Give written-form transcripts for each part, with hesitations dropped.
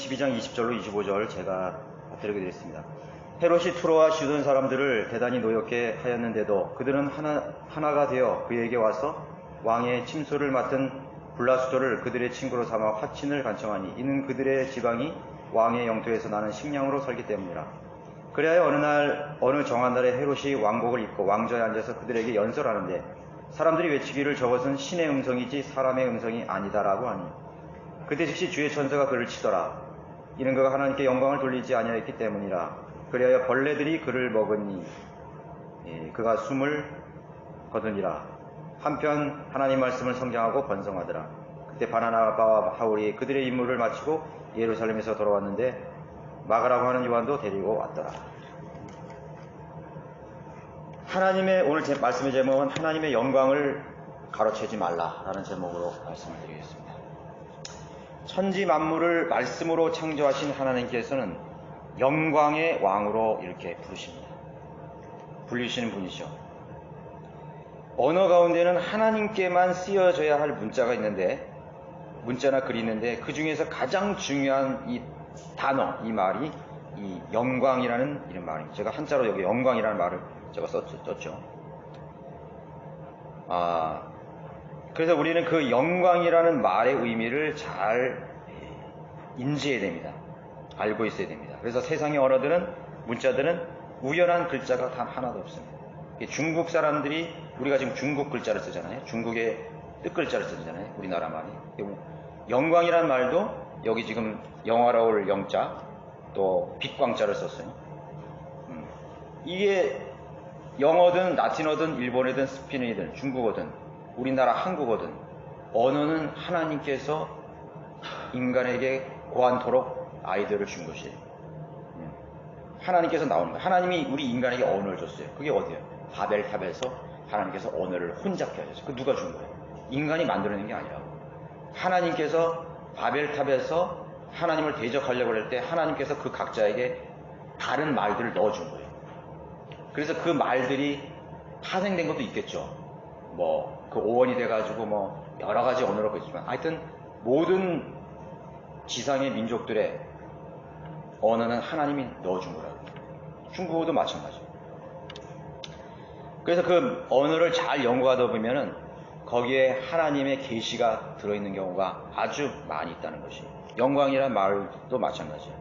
12장 20절로 25절 제가 드리게 되겠습니다. 헤롯이 투로와 시돈 사람들을 대단히 노엽게 하였는데도 그들은 하나가 되어 그에게 와서 왕의 침소를 맡은 블라수도를 그들의 친구로 삼아 화친을 간청하니 이는 그들의 지방이 왕의 영토에서 나는 식량으로 살기 때문이라. 그리하여 어느 정한 날에 헤롯이 왕복을 입고 왕좌에 앉아서 그들에게 연설하는데 사람들이 외치기를 저것은 신의 음성이지 사람의 음성이 아니다라고 하니 그때 즉시 주의 천사가 그를 치더라. 이는 그가 하나님께 영광을 돌리지 아니하였기 때문이라. 그리하여 벌레들이 그를 먹으니 그가 숨을 거두니라. 한편 하나님 말씀을 성장하고 번성하더라. 그때 바나바와 바울이 그들의 임무를 마치고 예루살렘에서 돌아왔는데 마가라고 하는 요한도 데리고 왔더라. 하나님의 오늘 제 말씀의 제목은 하나님의 영광을 가로채지 말라라는 제목으로 말씀을 드리겠습니다. 천지 만물을 말씀으로 창조하신 하나님께서는 영광의 왕으로 이렇게 불리시는 분이죠. 언어 가운데는 하나님께만 쓰여져야 할 문자나 글이 있는데 그 중에서 가장 중요한 이 단어, 이 말이 이 영광이라는 이런 말입니다. 제가 한자로 여기 영광이라는 말을 제가 썼죠. 그래서 우리는 그 영광이라는 말의 의미를 잘 인지해야 됩니다. 알고 있어야 됩니다. 그래서 세상의 언어들은, 문자들은 우연한 글자가 단 하나도 없습니다. 중국 사람들이, 우리가 지금 중국 글자를 쓰잖아요. 중국의 뜻글자를 쓰잖아요. 우리나라 말이. 영광이라는 말도 여기 지금 영화로울 영자, 또 빛광자를 썼어요. 이게 영어든 라틴어든 일본어든 스페인어든 중국어든 우리나라 한국어든 언어는 하나님께서 인간에게 고안토록 아이디어를 준 것이에요. 하나님께서 나오는 거예요. 하나님이 우리 인간에게 언어를 줬어요. 그게 어디예요? 바벨탑에서 하나님께서 언어를 혼잡게 하셨어요. 그 누가 준 거예요? 인간이 만들어낸 게 아니라고. 하나님께서 바벨탑에서 하나님을 대적하려고 할 때 하나님께서 그 각자에게 다른 말들을 넣어준 거예요. 그래서 그 말들이 파생된 것도 있겠죠. 그 오원이 돼가지고 여러 가지 언어로 그렇지만 하여튼 모든 지상의 민족들의 언어는 하나님이 넣어준 거라고. 중국어도 마찬가지예요. 그래서 그 언어를 잘 연구하다 보면은 거기에 하나님의 계시가 들어있는 경우가 아주 많이 있다는 것이. 영광이란 말도 마찬가지예요.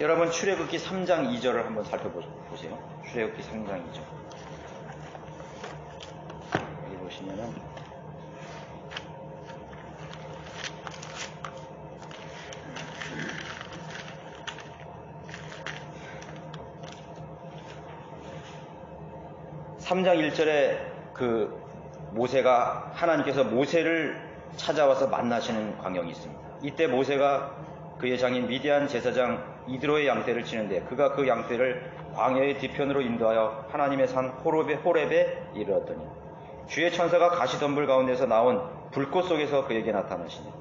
여러분 출애굽기 3장 2절을 한번 살펴보세요. 출애굽기 3장 2절. 여기 보시면은 (3장 1절에) 그 모세가 하나님께서 모세를 찾아와서 만나시는 광경이 있습니다. 이때 모세가 그의 장인 미디안 제사장 이드로의 양떼를 치는데 그가 그 양떼를 광야의 뒤편으로 인도하여 하나님의 산 호렙에 이르렀더니 주의 천사가 가시덤불 가운데서 나온 불꽃 속에서 그에게 나타나시니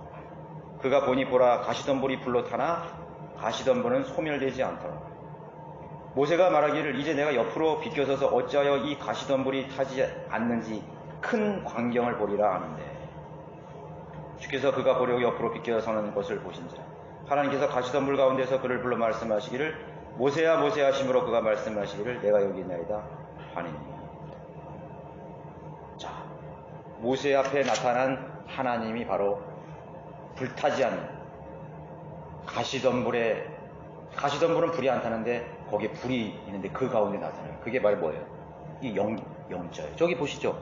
그가 보니 보라 가시덤불이 불로 타나 가시덤불은 소멸되지 않더라. 모세가 말하기를 이제 내가 옆으로 비껴서서 어찌하여 이 가시덤불이 타지 않는지 큰 광경을 보리라 하는데 주께서 그가 보려고 옆으로 비껴서는 것을 보신지라. 하나님께서 가시덤불 가운데서 그를 불러 말씀하시기를 모세야 모세야 하심으로 그가 말씀하시기를 내가 여기 있나이다 하니니. 자, 모세 앞에 나타난 하나님이 바로 불타지 않는 가시덤불은 불이 안 타는데 거기에 불이 있는데 그 가운데 나타나요. 그게 바로 뭐예요? 이 영자예요. 저기 보시죠.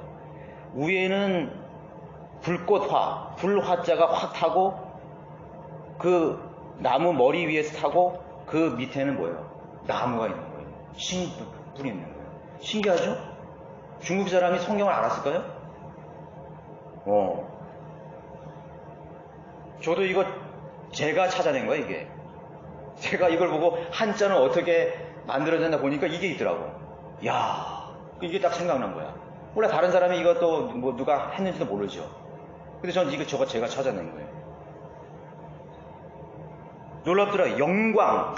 위에는 불꽃화, 불화자가 확 타고 그 나무 머리 위에서 타고 그 밑에는 뭐예요? 나무가 있는 거예요. 불이 있는 거예요. 신기하죠? 중국 사람이 성경을 알았을까요? 저도 이거 제가 찾아낸 거예요, 이게. 제가 이걸 보고 한자는 어떻게 만들어졌나 보니까 이게 있더라고. 야, 이게 딱 생각난 거야. 몰라, 다른 사람이 이것도 누가 했는지도 모르죠. 근데 전 저거 제가 찾아낸 거예요. 놀랍더라. 영광.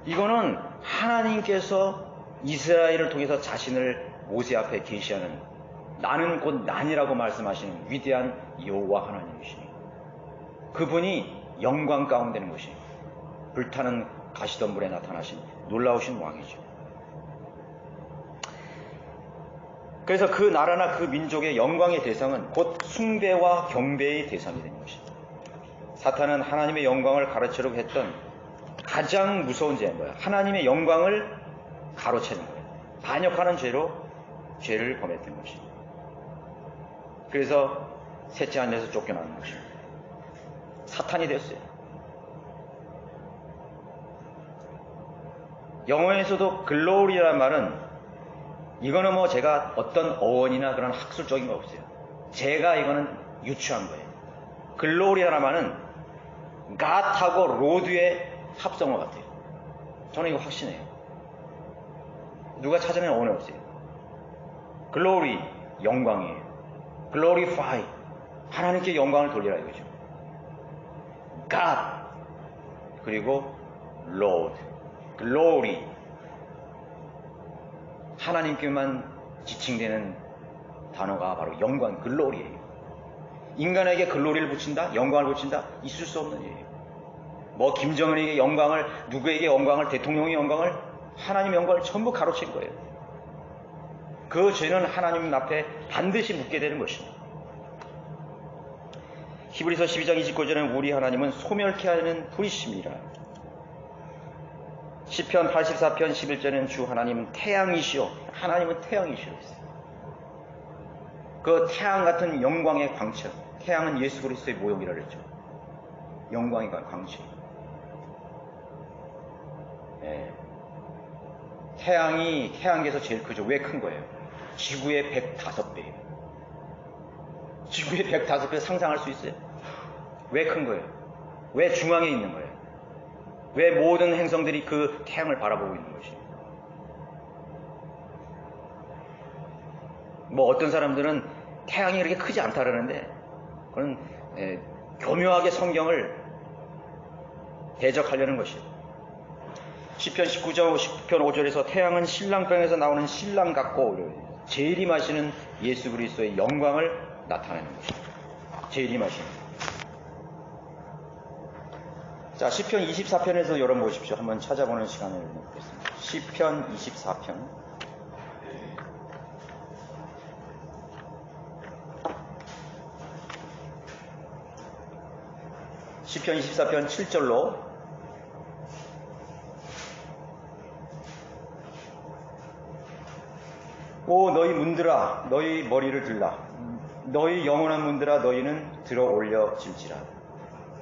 이거는 하나님께서 이스라엘을 통해서 자신을 모세 앞에 계시하는, 나는 곧 난이라고 말씀하시는 위대한 여호와 하나님이시니 그분이 영광 가운데는 것이 불타는 가시덤불에 나타나신 놀라우신 왕이죠. 그래서 그 나라나 그 민족의 영광의 대상은 곧 숭배와 경배의 대상이 된 것입니다. 사탄은 하나님의 영광을 가로채려고 했던 가장 무서운 죄는 뭐예요? 하나님의 영광을 가로채는 거예요. 반역하는 죄로 죄를 범했던 것입니다. 그래서 셋째 하늘에서 쫓겨나는 것입니다. 사탄이 됐어요. 영어에서도 글로리라는 말은 이거는 뭐 제가 어떤 어원이나 그런 학술적인 거 없어요. 제가 이거는 유추한 거예요. 글로리라는 말은 갓하고 로드의 합성어 같아요. 저는 이거 확신해요. 누가 찾아낸 어원이 없어요. 글로리, 영광이에요. 글로리파이, 하나님께 영광을 돌리라 이거죠. God, 그리고 Lord, 글로리, 하나님께만 지칭되는 단어가 바로 영광, 글로리예요. 인간에게 글로리를 붙인다? 영광을 붙인다? 있을 수 없는 일이에요. 뭐 김정은에게 영광을, 누구에게 영광을, 대통령의 영광을, 하나님의 영광을 전부 가로챈 거예요. 그 죄는 하나님 앞에 반드시 묻게 되는 것입니다. 히브리서 12장 29절에는 우리 하나님은 소멸케 하는 불이심이라. 시편 84편 11절에는 주 하나님은 태양이시오. 하나님은 태양이시오. 그 태양 같은 영광의 광채. 태양은 예수 그리스도의 모형이라 그랬죠. 영광의 광채. 네. 태양이 태양계에서 제일 크죠. 왜 큰 거예요? 지구의 105배예요. 지구의 105배 상상할 수 있어요? 왜 큰 거예요? 왜 중앙에 있는 거예요? 왜 모든 행성들이 그 태양을 바라보고 있는 것이? 뭐 어떤 사람들은 태양이 그렇게 크지 않다 그러는데 그건 교묘하게 성경을 해석하려는 것이에요. 시편 19장 10편 5절에서 태양은 신랑병에서 나오는 신랑 같고 재림하시는 예수 그리스도의 영광을 나타내는 것입니다. 재림하시는. 자, 시편 24편에서 열어보십시오. 한번 찾아보는 시간을 갖겠습니다. 시편 24편. 시편 24편 7절로 오 너희 문들아 너희 머리를 들라 너희 영원한 문들아 너희는 들어 올려질지라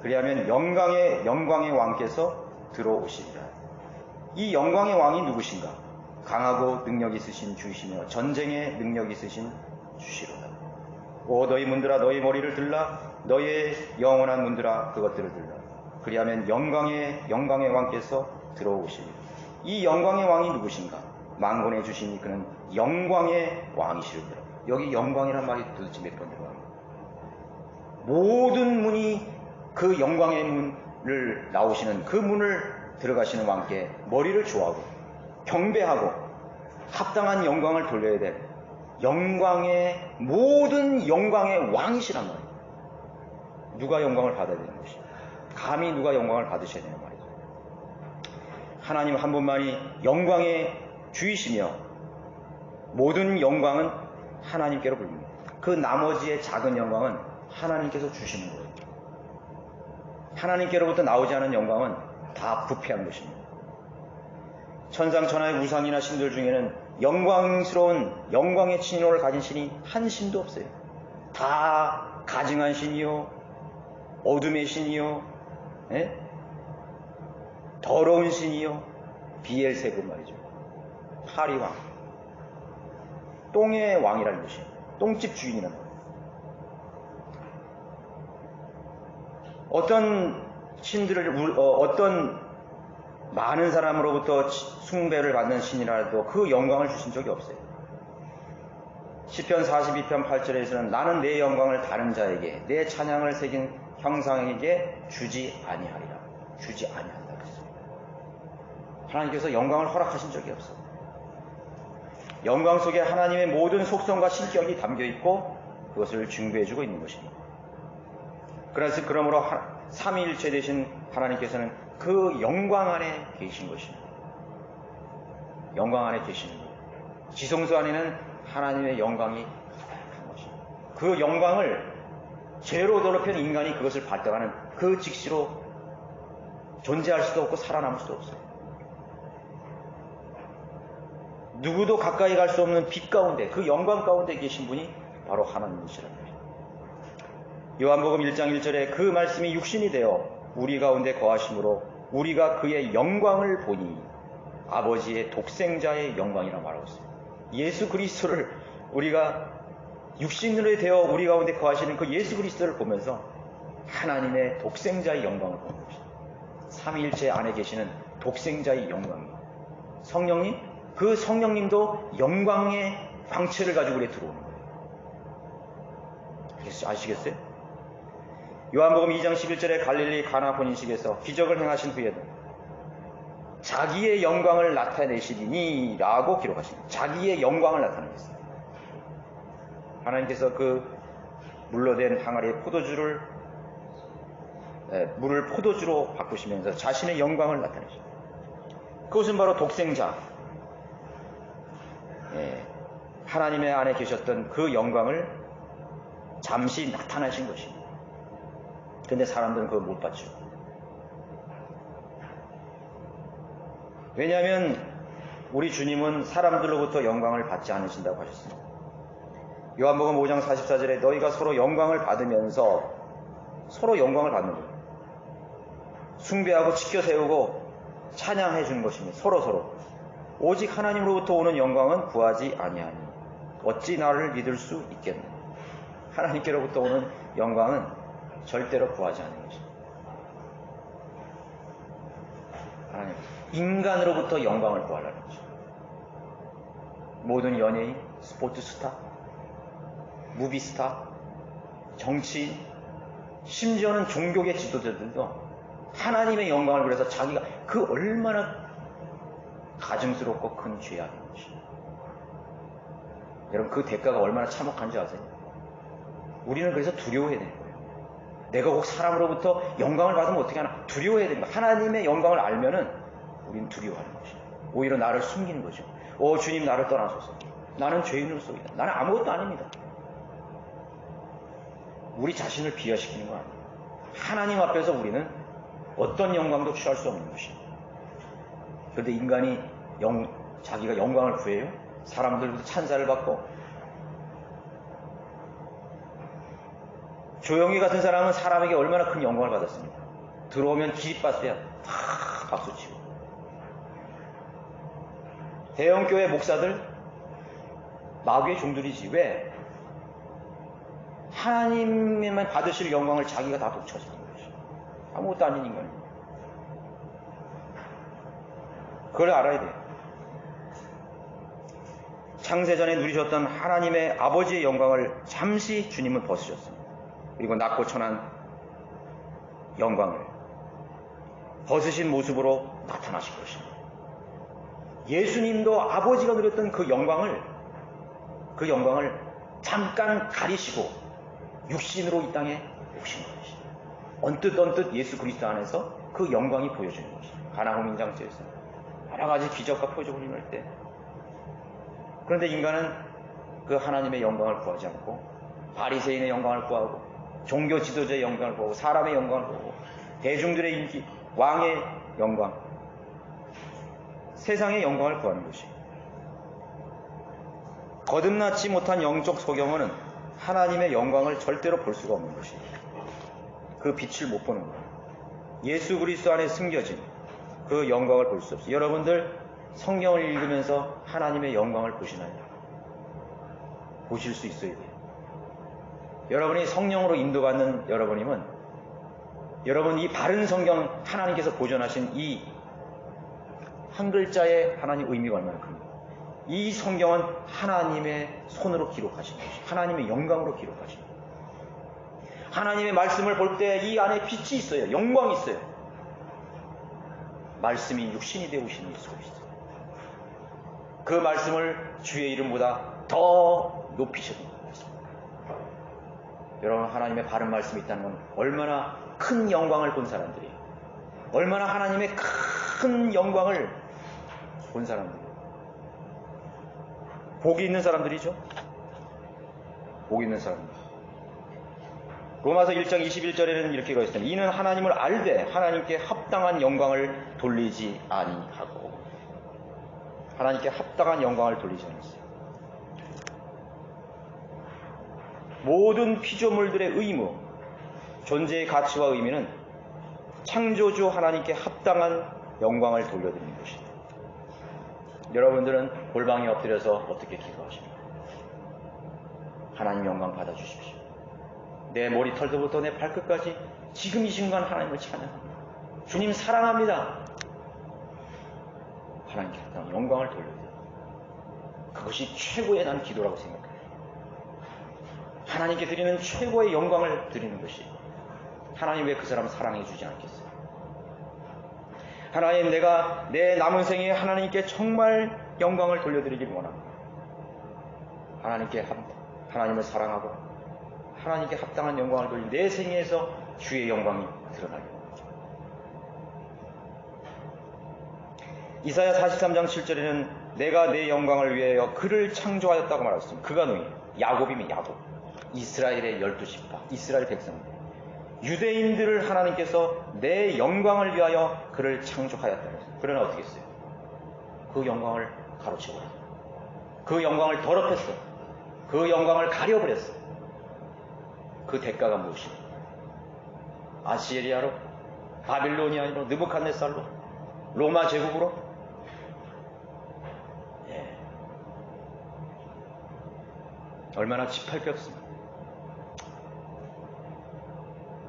그리하면 영광의 왕께서 들어오시리라. 이 영광의 왕이 누구신가? 강하고 능력 있으신 주시며 전쟁에 능력 있으신 주시로다. 오 너희 문들아 너희 머리를 들라 너희의 영원한 문들아 그것들을 들라. 그리하면 영광의 왕께서 들어오시리라. 이 영광의 왕이 누구신가? 만군의 주시니 그는 영광의 왕이시리라. 여기 영광이란 말이 도대체 몇 번 들어갑니까? 모든 문이 그 영광의 문을 나오시는 그 문을 들어가시는 왕께 머리를 조아하고 경배하고 합당한 영광을 돌려야 될 영광의 모든 영광의 왕이시란 말이에요. 누가 영광을 받아야 되는 것이에요? 감히 누가 영광을 받으셔야 되는 말이죠. 하나님 한 분만이 영광의 주이시며 모든 영광은 하나님께로 불립니다. 그 나머지의 작은 영광은 하나님께서 주시는 거예요. 하나님께로부터 나오지 않은 영광은 다 부패한 것입니다. 천상천하의 우상이나 신들 중에는 영광스러운 영광의 칭호를 가진 신이 한 신도 없어요. 다 가증한 신이요, 어둠의 신이요, 더러운 신이요, 비엘세불 말이죠. 파리왕, 똥의 왕이라는 것이에요. 똥집 주인이라는 거예요. 어떤 신들을 어떤 많은 사람으로부터 숭배를 받는 신이라도 그 영광을 주신 적이 없어요. 시편 42편 8절에서는 나는 내 영광을 다른 자에게 내 찬양을 새긴 형상에게 주지 아니하리라. 주지 아니한다 그랬어요. 하나님께서 영광을 허락하신 적이 없어요. 영광 속에 하나님의 모든 속성과 신격이 담겨 있고 그것을 증거해주고 있는 것입니다. 그러므로 삼위일체 되신 하나님께서는 그 영광 안에 계신 것입니다. 영광 안에 계시는 거예요. 지성소 안에는 하나님의 영광이 가득한 것입니다. 그 영광을 죄로 더럽힌 인간이 그것을 발견하는 그 직시로 존재할 수도 없고 살아남을 수도 없어요. 누구도 가까이 갈 수 없는 빛 가운데, 그 영광 가운데 계신 분이 바로 하나님이시라는 거예요. 요한복음 1장 1절에 그 말씀이 육신이 되어 우리 가운데 거하심으로 우리가 그의 영광을 보니 아버지의 독생자의 영광이라 말하고 있습니다. 예수 그리스도를 우리가 육신으로 되어 우리 가운데 거하시는 그 예수 그리스도를 보면서 하나님의 독생자의 영광을 보는 것입니다. 삼위일체 안에 계시는 독생자의 영광입니다. 성령님, 그 성령님도 영광의 광채를 가지고 우리에 들어오는 거예요. 아시겠어요? 요한복음 2장 11절에 갈릴리 가나 혼인식에서 기적을 행하신 후에도 자기의 영광을 나타내시리니 라고 기록하십니다. 자기의 영광을 나타내셨어요. 하나님께서 그 물로 된 항아리에 물을 포도주로 바꾸시면서 자신의 영광을 나타내십니다. 그것은 바로 독생자, 하나님의 안에 계셨던 그 영광을 잠시 나타내신 것입니다. 근데 사람들은 그걸 못 봤죠. 왜냐하면 우리 주님은 사람들로부터 영광을 받지 않으신다고 하셨습니다. 요한복음 5장 44절에 너희가 서로 영광을 받으면서 서로 영광을 받는 거예요. 숭배하고 지켜 세우고 찬양해 주는 것입니다. 서로. 오직 하나님으로부터 오는 영광은 구하지 아니하니 어찌 나를 믿을 수 있겠노. 하나님께로부터 오는 영광은 절대로 구하지 않는 것입니다. 하나님, 인간으로부터 영광을 구하라는 것입니다. 모든 연예인, 스포츠스타, 무비스타, 정치인, 심지어는 종교계 지도자들도 하나님의 영광을 위해서 자기가 그 얼마나 가증스럽고 큰 죄악인 것입니다. 여러분, 그 대가가 얼마나 참혹한지 아세요? 우리는 그래서 두려워해야 되는 거예요. 내가 꼭 사람으로부터 영광을 받으면 어떻게 하나? 두려워해야 됩니다. 하나님의 영광을 알면은 우리는 두려워하는 것이죠. 오히려 나를 숨기는 거죠. 주님, 나를 떠나소서. 나는 죄인으로서이다. 나는 아무것도 아닙니다. 우리 자신을 비하시키는 거 아니에요. 하나님 앞에서 우리는 어떤 영광도 취할 수 없는 것입니다. 그런데 인간이 자기가 영광을 구해요? 사람들부터 찬사를 받고. 조용히 같은 사람은 사람에게 얼마나 큰 영광을 받았습니까? 들어오면 기립박수야. 다 박수치고. 대형교회 목사들 마귀의 종들이지. 왜? 하나님만 받으실 영광을 자기가 다 독차지하는 것이. 아무것도 아닌 인간입니다. 그걸 알아야 돼요. 창세전에 누리셨던 하나님의 아버지의 영광을 잠시 주님은 벗으셨습니다. 그리고 낮고 천한 영광을 벗으신 모습으로 나타나신 것입니다. 예수님도 아버지가 누렸던 그 영광을 잠깐 가리시고 육신으로 이 땅에 오신 것입니다. 언뜻 예수 그리스도 안에서 그 영광이 보여지는 것입니다. 가나 혼인장소에서 여러 가지 기적과 표적을 행할 때. 그런데 인간은 그 하나님의 영광을 구하지 않고 바리새인의 영광을 구하고 종교 지도자의 영광을 보고 사람의 영광을 보고 대중들의 인기, 왕의 영광, 세상의 영광을 구하는 것입니다. 거듭나지 못한 영적 소경은 하나님의 영광을 절대로 볼 수가 없는 것입니다. 그 빛을 못 보는 거예요. 예수 그리스도 안에 숨겨진 그 영광을 볼 수 없어요. 여러분들 성경을 읽으면서 하나님의 영광을 보시나요? 보실 수 있어야 돼요. 여러분이 성령으로 인도받는 여러분 이 바른 성경, 하나님께서 보존하신 이 한 글자의 하나님 의미가 얼마나 큽니까? 이 성경은 하나님의 손으로 기록하신 것이, 하나님의 영광으로 기록하신 것. 하나님의 말씀을 볼 때 이 안에 빛이 있어요. 영광이 있어요. 말씀이 육신이 되오신 예수 그리스도. 그 말씀을 주의 이름보다 더 높이셔야 됩니다. 여러분, 하나님의 바른 말씀이 있다는 건 얼마나 큰 영광을 본 사람들이에요. 얼마나 하나님의 큰 영광을 본 사람들이에요. 복이 있는 사람들이죠. 복이 있는 사람들. 로마서 1장 21절에는 이렇게 되어있습니다. 이는 하나님을 알되 하나님께 합당한 영광을 돌리지 아니하고. 하나님께 합당한 영광을 돌리지 않았어요. 모든 피조물들의 의무, 존재의 가치와 의미는 창조주 하나님께 합당한 영광을 돌려드리는 것입니다. 여러분들은 골방에 엎드려서 어떻게 기도하십니까? 하나님 영광 받아주십시오. 내 머리털부터 내 발끝까지 지금 이 순간 하나님을 찬양합니다. 주님 사랑합니다. 하나님께 합당한 영광을 돌려드립니다. 그것이 최고의 난 기도라고 생각합니다. 하나님께 드리는 최고의 영광을 드리는 것이, 하나님 왜 그 사람 사랑해 주지 않겠어요? 하나님, 내가 내 남은 생에 하나님께 정말 영광을 돌려드리길 원합니다. 하나님을 사랑하고 하나님께 합당한 영광을 돌린 내 생애에서 주의 영광이 드러나길 원합니다. 이사야 43장 7절에는 내가 내 영광을 위하여 그를 창조하였다고 말했습니다. 그가 누구예요? 야곱이면 야곱. 이스라엘의 12지파, 이스라엘 백성들. 유대인들을 하나님께서 내 영광을 위하여 그를 창조하였다고 했습니다. 그러나 어떻게 했어요? 그 영광을 가로채버렸어요. 그 영광을 더럽혔어요. 그 영광을 가려버렸어요. 그 대가가 무엇입니까? 아시리아로, 바빌로니아로, 느부갓네살로, 로마 제국으로. 얼마나 짚할 게 없습니다.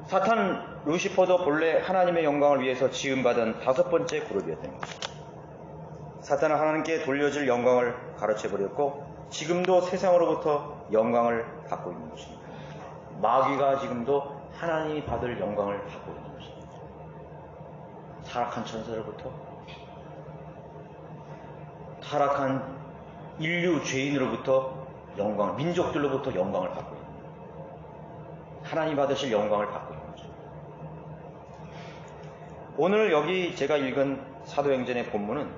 사탄 루시퍼도 본래 하나님의 영광을 위해서 지음받은 5번째 그룹이었다는 것입니다. 사탄은 하나님께 돌려질 영광을 가로채버렸고 지금도 세상으로부터 영광을 받고 있는 것입니다. 마귀가 지금도 하나님이 받을 영광을 받고 있는 것입니다. 타락한 천사로부터, 타락한 인류 죄인으로부터 영광을, 민족들로부터 영광을 받고 있는 거예요. 하나님 받으실 영광을 받고 있는 거죠. 오늘 여기 제가 읽은 사도행전의 본문은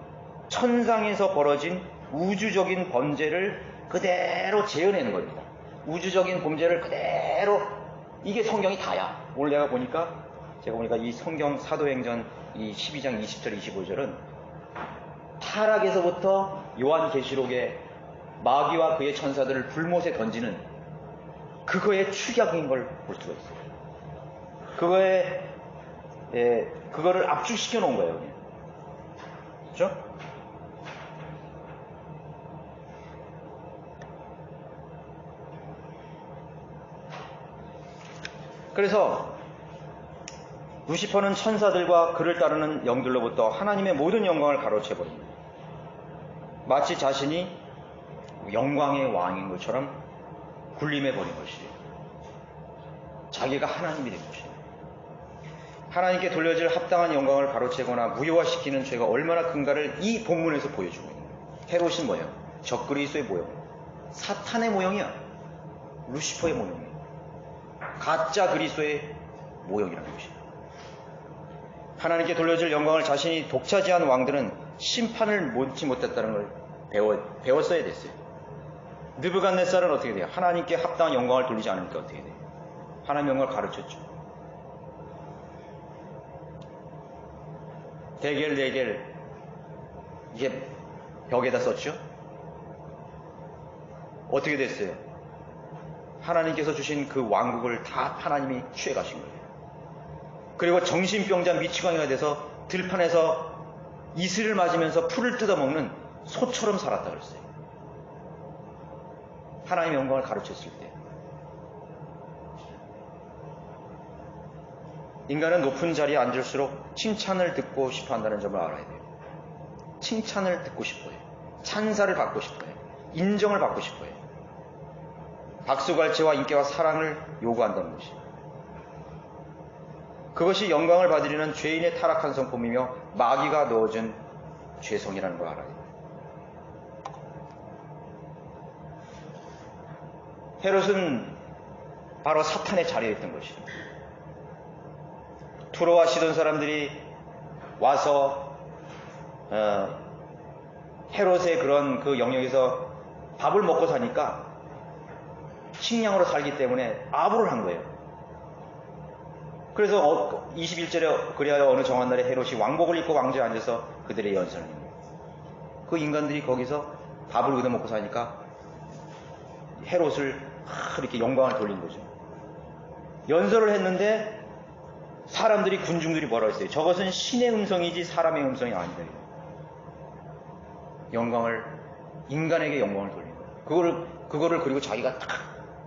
천상에서 벌어진 우주적인 범죄를 그대로 재현해낸 겁니다. 우주적인 범죄를 그대로, 이게 성경이 다야. 오늘 제가 보니까 이 성경 사도행전 이 12장 20절 25절은 타락에서부터 요한계시록에 마귀와 그의 천사들을 불못에 던지는 그거의 축약인 걸 볼 수가 있어요. 그거를 압축시켜 놓은 거예요. 그렇죠? 그래서 루시퍼는 천사들과 그를 따르는 영들로부터 하나님의 모든 영광을 가로채버립니다. 마치 자신이 영광의 왕인 것처럼 군림해버린 것이에요. 자기가 하나님이 된 것이에요. 하나님께 돌려질 합당한 영광을 가로채거나 무효화시키는 죄가 얼마나 큰가를 이 본문에서 보여주고 있는 거예요. 헤롯의 모형, 적그리스도의 모형, 사탄의 모형이야. 루시퍼의 모형이야. 가짜 그리스도의 모형이라는 것이에요. 하나님께 돌려질 영광을 자신이 독차지한 왕들은 심판을 못지 못했다는 걸 배웠어야 됐어요. 느부갓네살은 어떻게 돼요? 하나님께 합당한 영광을 돌리지 않으니까 어떻게 돼요? 하나님의 영광을 가르쳤죠. 대겔 이게 벽에다 썼죠. 어떻게 됐어요? 하나님께서 주신 그 왕국을 다 하나님이 취해가신 거예요. 그리고 정신병자 미치광이가 돼서 들판에서 이슬을 맞으면서 풀을 뜯어먹는 소처럼 살았다 그랬어요. 하나님의 영광을 가르쳤을 때. 인간은 높은 자리에 앉을수록 칭찬을 듣고 싶어 한다는 점을 알아야 돼요. 칭찬을 듣고 싶어요. 찬사를 받고 싶어요. 인정을 받고 싶어요. 박수갈채와 인기와 사랑을 요구한다는 것이에요. 그것이 영광을 받으려는 죄인의 타락한 성품이며 마귀가 넣어준 죄성이라는 걸 알아야 돼요. 헤롯은 바로 사탄의 자리에 있던 것이에요. 투로와 시돈 사람들이 와서 헤롯의 그런 그 영역에서 밥을 먹고 사니까 식량으로 살기 때문에 아부를 한 거예요. 그래서 21절에 그리하여 어느 정한 날에 헤롯이 왕복을 입고 왕좌에 앉아서 그들의 연설을 합니다. 그 인간들이 거기서 밥을 얻어먹고 사니까 헤롯을 이렇게 영광을 돌린 거죠. 연설을 했는데 사람들이 군중들이 뭐라고 했어요? 저것은 신의 음성이지 사람의 음성이 아니다. 영광을 인간에게 영광을 돌린 거예요. 그거를 그리고 자기가 딱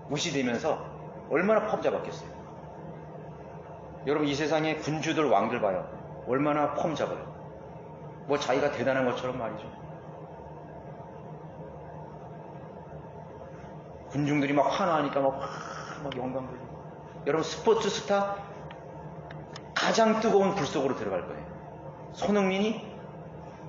무시되면서 얼마나 폼잡았겠어요. 여러분 이 세상에 군주들 왕들 봐요. 얼마나 폼잡아요. 뭐 자기가 대단한 것처럼 말이죠. 군중들이 막 환호하니까 막 영광 돌리고. 여러분 스포츠 스타 가장 뜨거운 불 속으로 들어갈 거예요. 손흥민이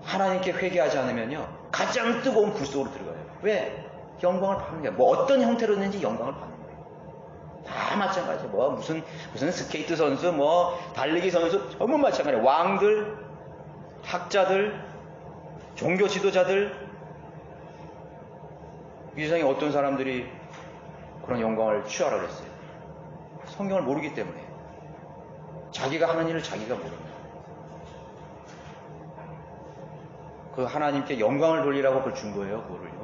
하나님께 회개하지 않으면요 가장 뜨거운 불 속으로 들어가요. 왜? 영광을 받는 거예요. 뭐 어떤 형태로든지 영광을 받는 거예요. 다 마찬가지예요. 뭐 무슨 스케이트 선수, 뭐 달리기 선수 전부 마찬가지예요. 왕들, 학자들, 종교 지도자들, 이 세상에 어떤 사람들이 그런 영광을 취하라고 했어요. 성경을 모르기 때문에. 자기가 하는 일을 자기가 모릅니다. 그 하나님께 영광을 돌리라고 그걸 준 거예요. 그거를요.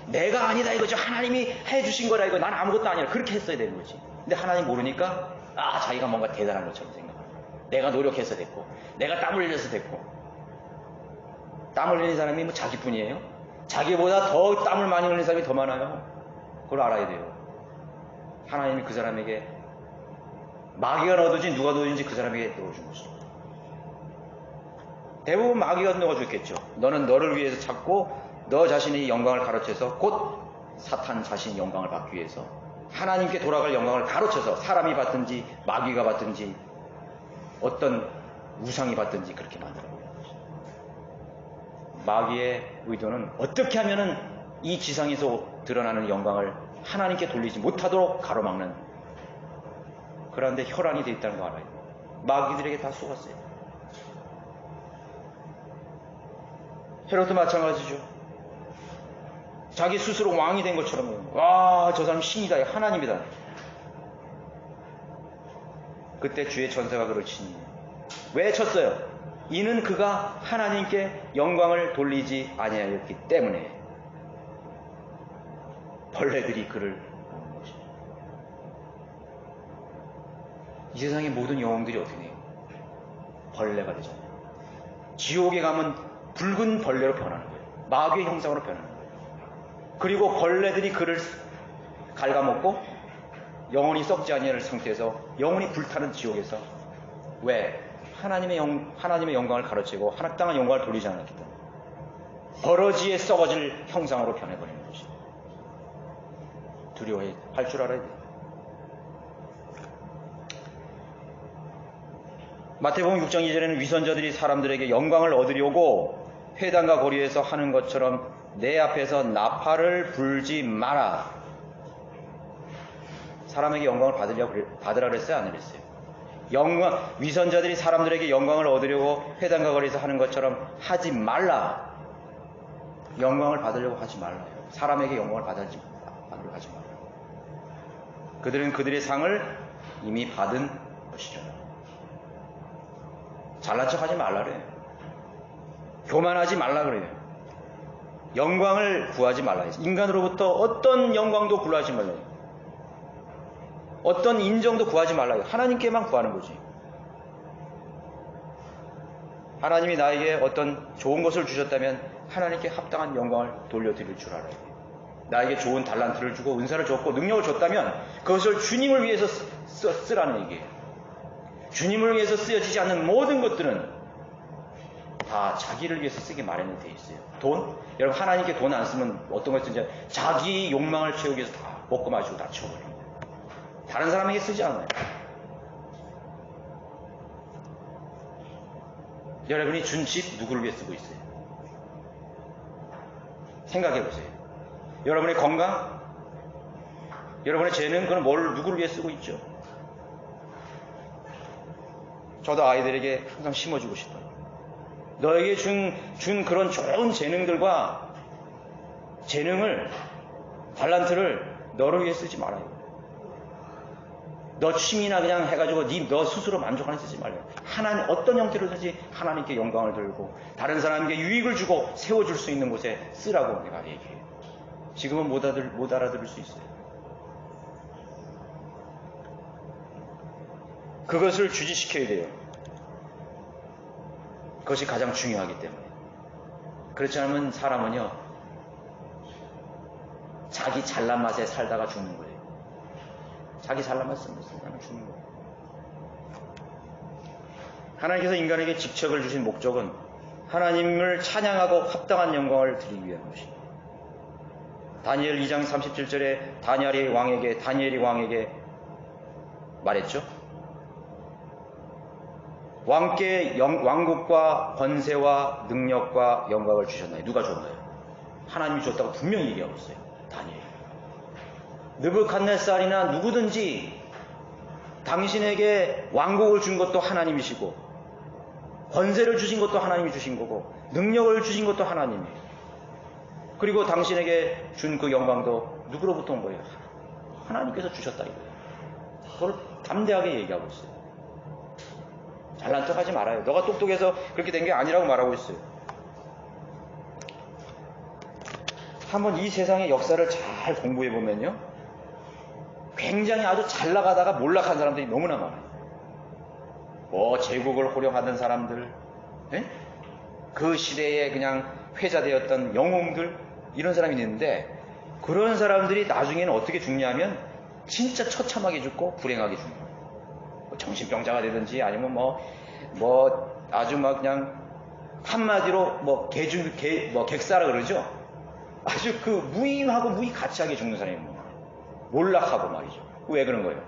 내가 아니다 이거죠. 하나님이 해주신 거라 이거. 난 아무것도 아니라 그렇게 했어야 되는 거지. 근데 하나님 모르니까 자기가 뭔가 대단한 것처럼 생각합니다. 내가 노력해서 됐고 내가 땀 흘려서 됐고. 땀 흘리는 사람이 뭐 자기뿐이에요? 자기보다 더 땀을 많이 흘리는 사람이 더 많아요. 그걸 알아야 돼요. 하나님이 그 사람에게 마귀가 넣어두지 누가 넣어준지 그 사람에게 넣어준 것이죠. 대부분 마귀가 넣어줬겠죠. 너는 너를 위해서 찾고 너 자신의 영광을 가로채서 곧 사탄 자신의 영광을 받기 위해서 하나님께 돌아갈 영광을 가로채서 사람이 받든지 마귀가 받든지 어떤 우상이 받든지 그렇게 만들어버려요. 마귀의 의도는 어떻게 하면은 이 지상에서 드러나는 영광을 하나님께 돌리지 못하도록 가로막는 그런데 혈안이 되어 있다는 거 알아요. 마귀들에게 다 속았어요. 헤롯도 마찬가지죠. 자기 스스로 왕이 된 것처럼 저 사람 신이다, 하나님이다. 그때 주의 전사가 그를 치니 왜 쳤어요? 이는 그가 하나님께 영광을 돌리지 아니하였기 때문에 벌레들이 그를 먹는 것이죠. 이 세상의 모든 영웅들이 어떻게 돼요? 벌레가 되잖아요. 지옥에 가면 붉은 벌레로 변하는 거예요. 마귀의 형상으로 변하는 거예요. 그리고 벌레들이 그를 갉아먹고 영원히 썩지 아니할 상태에서 영원히 불타는 지옥에서 왜? 하나님의 영광을 가르치고 하나땅한 영광을 돌리지 않았기 때문에 버러지에 썩어질 형상으로 변해버리는 것이죠. 두려워할 줄 알아야 돼요. 마태복음 6장 2절에는 위선자들이 사람들에게 영광을 얻으려고 회당과 거리에서 하는 것처럼 내 앞에서 나팔을 불지 마라. 사람에게 영광을 받으라 그랬어요? 안 그랬어요? 위선자들이 사람들에게 영광을 얻으려고 회당과 거리에서 하는 것처럼 하지 말라. 영광을 받으려고 하지 말라. 사람에게 영광을 받으려고 하지 말라. 그들은 그들의 상을 이미 받은 것이죠. 잘난 척 하지 말라 그래요. 교만하지 말라 그래요. 영광을 구하지 말라 해요. 인간으로부터 어떤 영광도 구하지 말라요. 어떤 인정도 구하지 말라요. 하나님께만 구하는 거지. 하나님이 나에게 어떤 좋은 것을 주셨다면 하나님께 합당한 영광을 돌려드릴 줄 알아요. 나에게 좋은 달란트를 주고 은사를 줬고 능력을 줬다면 그것을 주님을 위해서 쓰라는 얘기예요. 주님을 위해서 쓰여지지 않는 모든 것들은 다 자기를 위해서 쓰기 마련이 되어 있어요. 돈? 여러분 하나님께 돈 안 쓰면 어떤 것든지 자기 욕망을 채우기 위해서 다 먹고 마시고 다 치워버립니다. 다른 사람에게 쓰지 않아요. 여러분이 준 집 누구를 위해 쓰고 있어요? 생각해 보세요. 여러분의 건강? 여러분의 재능? 그건 누구를 위해 쓰고 있죠? 저도 아이들에게 항상 심어주고 싶어요. 너에게 준 그런 좋은 재능을, 달란트를 너를 위해 쓰지 말아요. 너 취미나 그냥 해가지고 너 스스로 만족하는 쓰지 말아요. 하나님, 어떤 형태로든지 하나님께 영광을 돌고 다른 사람에게 유익을 주고 세워줄 수 있는 곳에 쓰라고 내가 얘기해요. 지금은 못 알아들을 수 있어요. 그것을 주지시켜야 돼요. 그것이 가장 중요하기 때문에. 그렇지 않으면 사람은요, 자기 잘난 맛에 살다가 죽는 거예요. 자기 잘난 맛에 살다가 죽는 거예요. 하나님께서 인간에게 직책을 주신 목적은 하나님을 찬양하고 합당한 영광을 드리기 위한 것입니다. 다니엘 2장 37절에 다니엘이 왕에게 말했죠. 왕께 왕국과 권세와 능력과 영광을 주셨나요? 누가 줬나요? 하나님이 줬다고 분명히 얘기하고 있어요. 다니엘. 느부갓네살이나 누구든지 당신에게 왕국을 준 것도 하나님이시고 권세를 주신 것도 하나님이 주신 거고 능력을 주신 것도 하나님이에요. 그리고 당신에게 준 그 영광도 누구로부터 온 거예요? 하나님께서 주셨다 이거예요. 그걸 담대하게 얘기하고 있어요. 잘난 척하지 말아요. 너가 똑똑해서 그렇게 된 게 아니라고 말하고 있어요. 한번 이 세상의 역사를 잘 공부해 보면요, 굉장히 아주 잘 나가다가 몰락한 사람들이 너무나 많아요. 뭐 제국을 호령하던 사람들, 그 시대에 그냥 회자되었던 영웅들, 이런 사람이 있는데 그런 사람들이 나중에는 어떻게 죽냐면 진짜 처참하게 죽고 불행하게 죽는 거예요. 뭐 정신병자가 되든지 아니면 뭐 아주 막 그냥 한마디로 뭐 객사라 그러죠. 아주 그 무임하고 무이가치하게 죽는 사람이 뭐 몰락하고 말이죠. 왜 그런 거예요?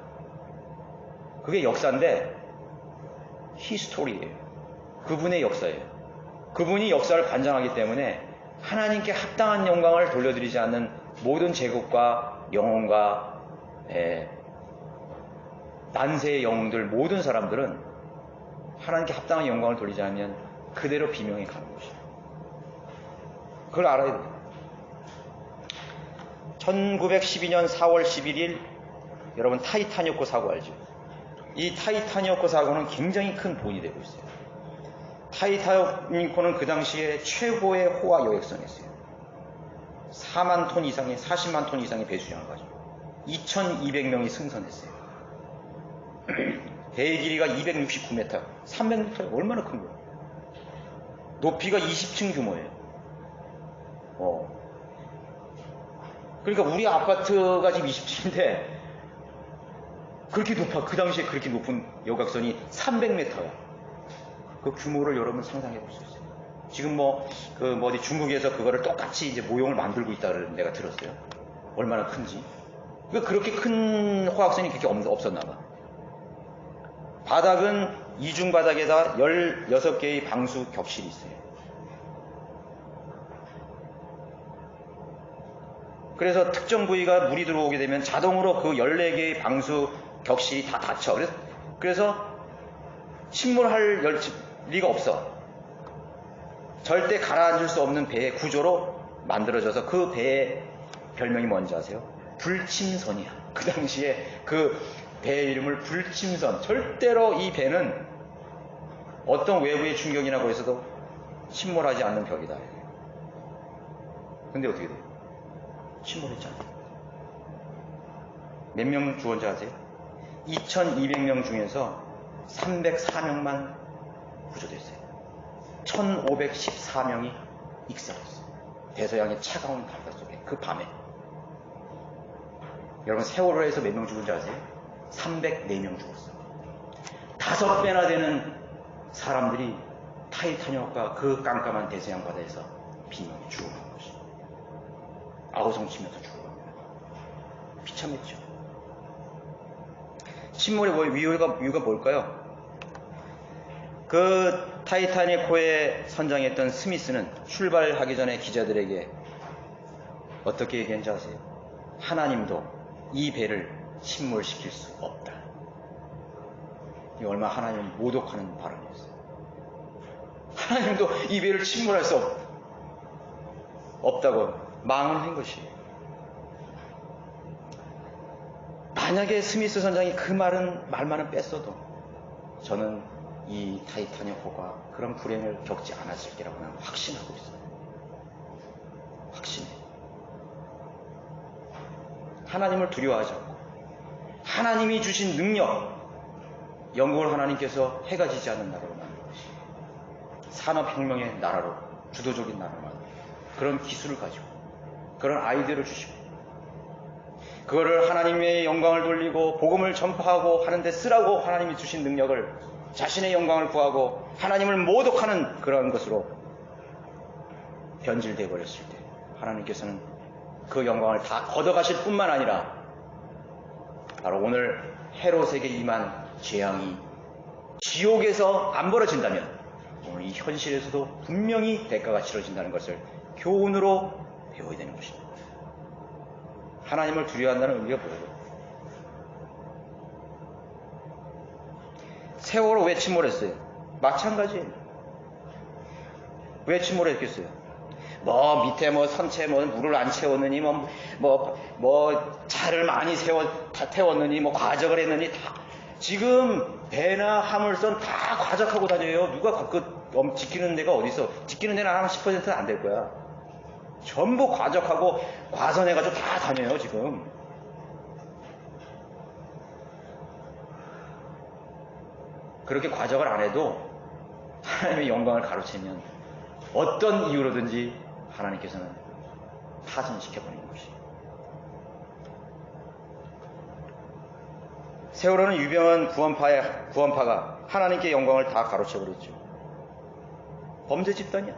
그게 역사인데 히스토리예요. 그분의 역사예요. 그분이 역사를 관장하기 때문에 하나님께 합당한 영광을 돌려드리지 않는 모든 제국과 영혼과 난세의 영웅들, 모든 사람들은 하나님께 합당한 영광을 돌리지 않으면 그대로 비명이 가는 것이에요. 그걸 알아야 돼요. 1912년 4월 11일 여러분 타이타니크 사고 알죠? 이 타이타니크 사고는 굉장히 큰 돈이 되고 있어요. 타이타니크는 그 당시에 최고의 호화 여객선이었어요. 4만 톤 이상의 40만 톤 이상의 배수량을 가지고 2,200명이 승선했어요. 배의 길이가 269m, 300m, 얼마나 큰 거예요? 높이가 20층 규모예요. 그러니까 우리 아파트가 지금 20층인데 그렇게 높아. 그 당시에 그렇게 높은 여객선이 300m야. 그 규모를 여러분 상상해 볼 수 있어요. 지금 어디 중국에서 그거를 똑같이 이제 모형을 만들고 있다는 내가 들었어요. 얼마나 큰지. 그렇게 큰 호학선이 그렇게 없었나 봐. 바닥은 이중 바닥에다 16개의 방수 격실이 있어요. 그래서 특정 부위가 물이 들어오게 되면 자동으로 그 14개의 방수 격실이 다 닫혀. 그래서 침몰할 리가 없어. 절대 가라앉을 수 없는 배의 구조로 만들어져서 그 배의 별명이 뭔지 아세요? 불침선이야. 그 당시에 그 배의 이름을 불침선. 절대로 이 배는 어떤 외부의 충격이나 거기서도 침몰하지 않는 벽이다. 근데 어떻게 돼요? 침몰했잖아요. 몇 명 죽었는지 아세요? 2,200명 중에서 304명만 구조됐어요. 1,514명이 익사했어요. 대서양의 차가운 바닷속에 그 밤에. 여러분 세월호에서 몇 명 죽은지 아세요? 304명 죽었어요. 5배나 되는 사람들이 타이타닉과 그 깜깜한 대서양 바다에서 빈명히 죽어간 것이에요. 아우성 치면서 죽어갑니다. 비참했죠. 침몰의 이유가 뭘까요? 그 타이타닉호에 선장했던 스미스는 출발하기 전에 기자들에게 어떻게 얘기했는지 아세요? 하나님도 이 배를 침몰시킬 수 없다. 이 얼마나 하나님을 모독하는 발언이었어요. 하나님도 이 배를 침몰할 수 없다고 망언을 한 것이에요. 만약에 스미스 선장이 그 말만은 뺐어도 저는 이 타이타닉 호가 그런 불행을 겪지 않았을 거라고 나는 확신하고 있어요. 확신해. 하나님을 두려워하지 않고 하나님이 주신 능력, 영국을 하나님께서 해가 지지 않는 나라로 만든 것이 산업혁명의 나라로, 주도적인 나라로 만든 그런 기술을 가지고 그런 아이디어를 주시고 그거를 하나님의 영광을 돌리고 복음을 전파하고 하는데 쓰라고 하나님이 주신 능력을 자신의 영광을 구하고 하나님을 모독하는 그런 것으로 변질되어 버렸을 때 하나님께서는 그 영광을 다 걷어가실 뿐만 아니라 바로 오늘 헤롯에게 임한 재앙이 지옥에서 안 벌어진다면 오늘 이 현실에서도 분명히 대가가 치러진다는 것을 교훈으로 배워야 되는 것입니다. 하나님을 두려워한다는 의미가 뭐예요? 세월호 왜 침몰했어요? 마찬가지예요. 왜 침몰했겠어요? 밑에 선체 물을 안 채웠느니 차를 많이 태웠느니 과적을 했느니 다 지금 배나 화물선 다 과적하고 다녀요. 누가 지키는 데가 어디 있어? 지키는 데는 한 10%는 안 될 거야. 전부 과적하고 과선해가지고 다 다녀요 지금. 그렇게 과적을 안 해도 하나님의 영광을 가로채면 어떤 이유로든지 하나님께서는 파손시켜버리는 것이에요. 세월호는 유명한 구원파가 하나님께 영광을 다 가로채버렸죠. 범죄 집단이야.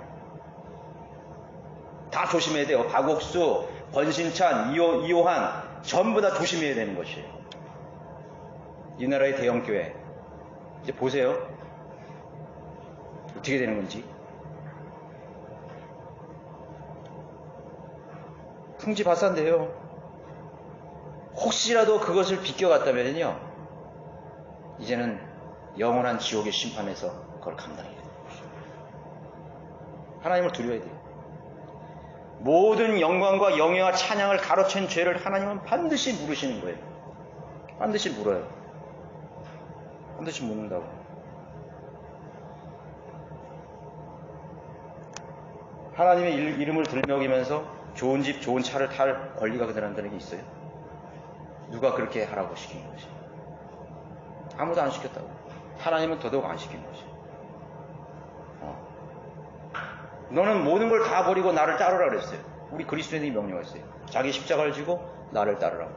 다 조심해야 돼요. 박옥수, 권신찬, 이호한 전부 다 조심해야 되는 것이에요. 이 나라의 대형교회 이제 보세요. 어떻게 되는 건지. 풍지박산돼요. 혹시라도 그것을 비껴갔다면요 이제는 영원한 지옥의 심판에서 그걸 감당해야 돼요. 하나님을 두려워야 돼요. 모든 영광과 영예와 찬양을 가로챈 죄를 하나님은 반드시 물으시는 거예요. 반드시 물어요. 반드시 묻는다고. 하나님의 이름을 들먹이면서 좋은 집, 좋은 차를 탈 권리가 그들한테는 게 있어요? 누가 그렇게 하라고 시킨 것이? 아무도 안 시켰다고. 하나님은 더더욱 안 시킨 것이. 너는 모든 걸 다 버리고 나를 따르라 그랬어요. 우리 그리스도인이 명령했어요. 자기 십자가를 지고 나를 따르라.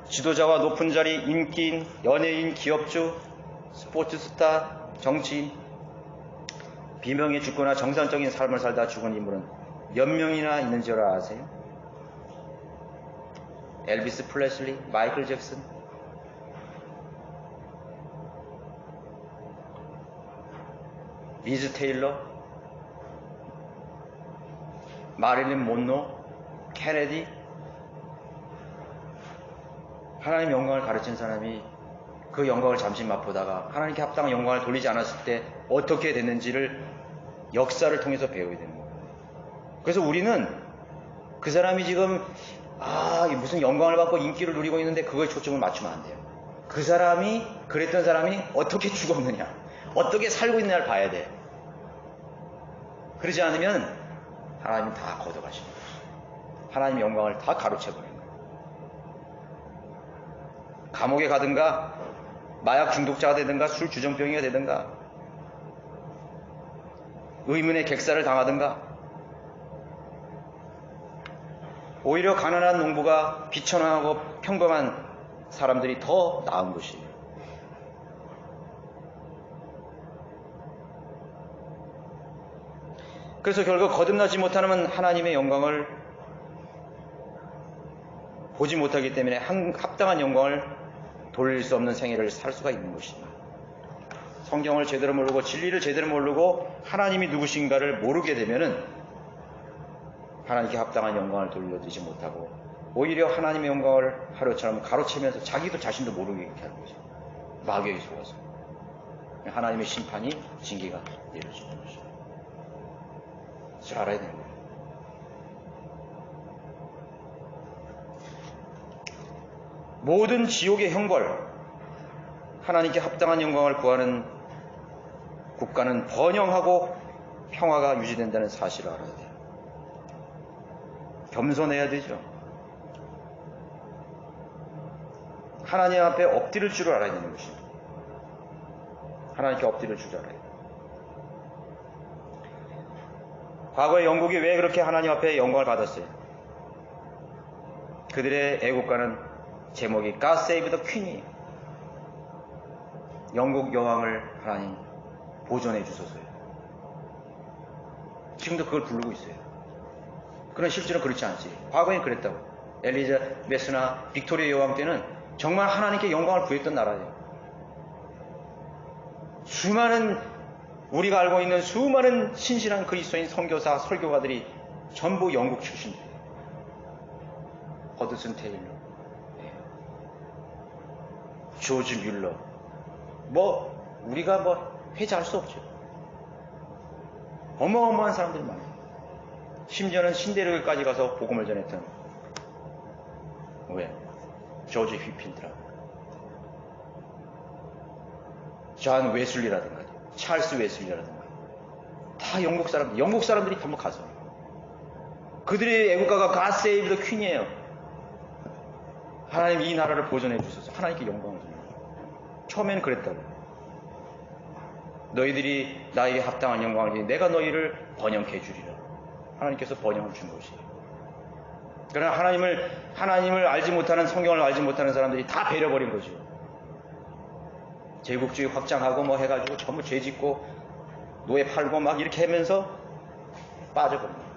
지도자와 높은 자리, 인기인, 연예인, 기업주, 스포츠 스타, 정치인, 비명에 죽거나 정상적인 삶을 살다 죽은 인물은 몇 명이나 있는 줄 아세요? 엘비스 플래슬리, 마이클 잭슨, 리즈 테일러, 마릴린 몬로, 케네디. 하나님의 영광을 가르친 사람이 그 영광을 잠시 맛보다가 하나님께 합당한 영광을 돌리지 않았을 때 어떻게 됐는지를 역사를 통해서 배워야 되는 거예요. 그래서 우리는 그 사람이 지금 무슨 영광을 받고 인기를 누리고 있는데 그거에 초점을 맞추면 안 돼요. 그 사람이 그랬던 사람이 어떻게 죽었느냐, 어떻게 살고 있느냐를 봐야 돼. 그러지 않으면 하나님이 다 걷어가시는 거예요. 하나님의 영광을 다 가로채버리는 거예요. 감옥에 가든가 마약 중독자가 되든가 술 주정병이가 되든가 의문의 객사를 당하든가 오히려 가난한 농부가 비천하고 평범한 사람들이 더 나은 것이에요. 그래서 결국 거듭나지 못하면 하나님의 영광을 보지 못하기 때문에 합당한 영광을 돌릴 수 없는 생애를 살 수가 있는 것입니다. 성경을 제대로 모르고 진리를 제대로 모르고 하나님이 누구신가를 모르게 되면은 하나님께 합당한 영광을 돌려드리지 못하고 오히려 하나님의 영광을 하루처럼 가로채면서 자기도 자신도 모르게 이렇게 하는 거죠. 마귀에게 속아서. 하나님의 심판이, 징계가 내려지는 거죠. 잘 알아야 되는 거예요. 모든 지옥의 형벌, 하나님께 합당한 영광을 구하는 국가는 번영하고 평화가 유지된다는 사실을 알아야 돼요. 겸손해야 되죠. 하나님 앞에 엎드릴 줄을 알아야 되는 것입니다. 하나님께 엎드릴 줄 알아야 돼요. 과거에 영국이 왜 그렇게 하나님 앞에 영광을 받았어요? 그들의 애국가는 제목이 God Save the Queen이에요. 영국 여왕을 하나님 보존해 주소서요. 지금도 그걸 부르고 있어요. 그러나 실제로 그렇지 않지. 과거엔 그랬다고. 엘리자베스나 빅토리아 여왕 때는 정말 하나님께 영광을 구했던 나라예요. 우리가 알고 있는 수많은 신실한 그리스도인 선교사, 설교가들이 전부 영국 출신들이에요. 허드슨 테일러, 조지 뮬러, 우리가 회자할 수 없죠. 어마어마한 사람들이 많아요. 심지어는 신대륙까지 가서 복음을 전했던 조지 휘필드라든가, 존 웨슬리라든가, 찰스 웨슬리라든가, 다 영국 사람들이 전부 가서 그들의 애국가가 God Save the Queen이에요. 하나님 이 나라를 보존해 주셔서 하나님께 영광을 드립니다. 처음에는 그랬다고. 너희들이 나에게 합당한 영광을 주니 내가 너희를 번영케 해주리라. 하나님께서 번영을 준 것이에요. 그러나 하나님을 알지 못하는, 성경을 알지 못하는 사람들이 다 배려버린 거죠. 제국주의 확장하고 해가지고 전부 죄 짓고 노예 팔고 이렇게 하면서 빠져버린 거예요.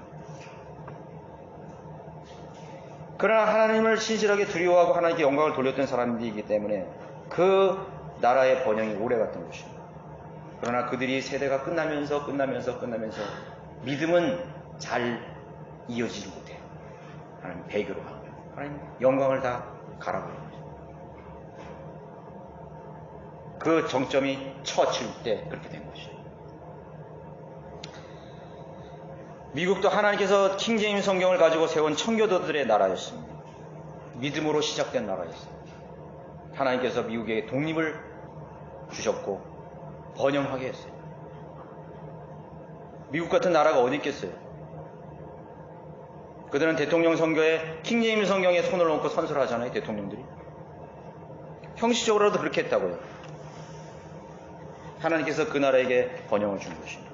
그러나 하나님을 신실하게 두려워하고 하나님께 영광을 돌렸던 사람들이기 때문에 그 나라의 번영이 오래갔던 것입니다. 그러나 그들이 세대가 끝나면서 믿음은 잘 이어지지 못해요. 하나님 배교로 간 거예요. 하나님 영광을 다 갈아버린 거죠. 그 정점이 처칠 때 그렇게 된 것이죠. 미국도 하나님께서 킹제임스 성경을 가지고 세운 청교도들의 나라였습니다. 믿음으로 시작된 나라였습니다. 하나님께서 미국에게 독립을 주셨고 번영하게 했어요. 미국 같은 나라가 어디 있겠어요? 그들은 대통령 선거에 킹제임스 성경에 손을 얹고 선서를 하잖아요. 대통령들이. 형식적으로도 그렇게 했다고요. 하나님께서 그 나라에게 번영을 준 것입니다.